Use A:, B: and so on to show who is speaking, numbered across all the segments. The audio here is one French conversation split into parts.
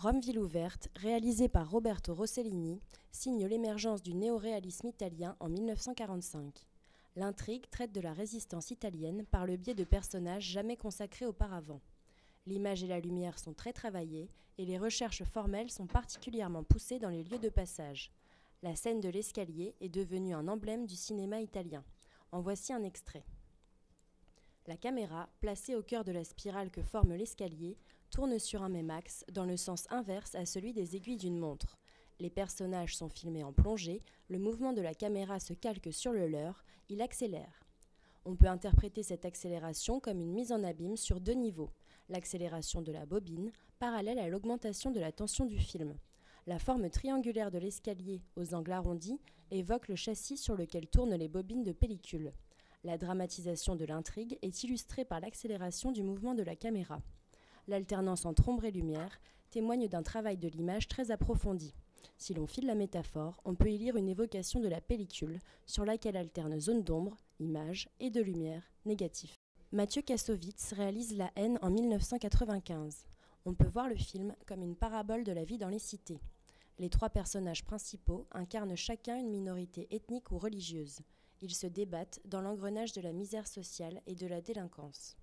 A: Rome ville ouverte, réalisé par Roberto Rossellini, signe l'émergence du néoréalisme italien en 1945. L'intrigue traite de la résistance italienne par le biais de personnages jamais consacrés auparavant. L'image et la lumière sont très travaillées et les recherches formelles sont particulièrement poussées dans les lieux de passage. La scène de l'escalier est devenue un emblème du cinéma italien. En voici un extrait. La caméra, placée au cœur de la spirale que forme l'escalier, tourne sur un même axe, dans le sens inverse à celui des aiguilles d'une montre. Les personnages sont filmés en plongée, le mouvement de la caméra se calque sur le leur, il accélère. On peut interpréter cette accélération comme une mise en abîme sur deux niveaux. L'accélération de la bobine, parallèle à l'augmentation de la tension du film. La forme triangulaire de l'escalier, aux angles arrondis, évoque le châssis sur lequel tournent les bobines de pellicule. La dramatisation de l'intrigue est illustrée par l'accélération du mouvement de la caméra. L'alternance entre ombre et lumière témoigne d'un travail de l'image très approfondi. Si l'on file la métaphore, on peut y lire une évocation de la pellicule, sur laquelle alternent zones d'ombre, images, et de lumière, négatifs. Mathieu Kassovitz réalise La haine en 1995. On peut voir le film comme une parabole de la vie dans les cités. Les trois personnages principaux incarnent chacun une minorité ethnique ou religieuse. Ils se débattent dans l'engrenage de la misère sociale et de la délinquance.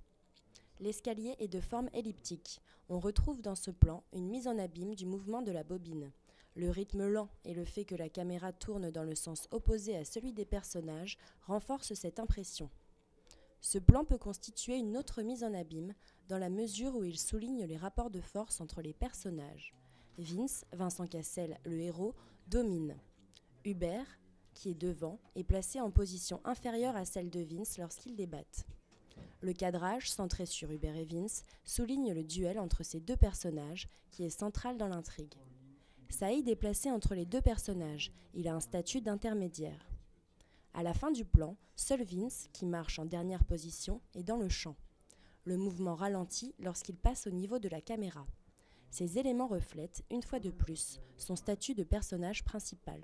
A: L'escalier est de forme elliptique. On retrouve dans ce plan une mise en abîme du mouvement de la bobine. Le rythme lent et le fait que la caméra tourne dans le sens opposé à celui des personnages renforcent cette impression. Ce plan peut constituer une autre mise en abîme dans la mesure où il souligne les rapports de force entre les personnages. Vincent Cassel, le héros, domine. Hubert, qui est devant, est placé en position inférieure à celle de Vince lorsqu'ils débattent. Le cadrage, centré sur Hubert et Vince, souligne le duel entre ces deux personnages, qui est central dans l'intrigue. Saïd est placé entre les deux personnages, il a un statut d'intermédiaire. À la fin du plan, seul Vince, qui marche en dernière position, est dans le champ. Le mouvement ralentit lorsqu'il passe au niveau de la caméra. Ces éléments reflètent, une fois de plus, son statut de personnage principal.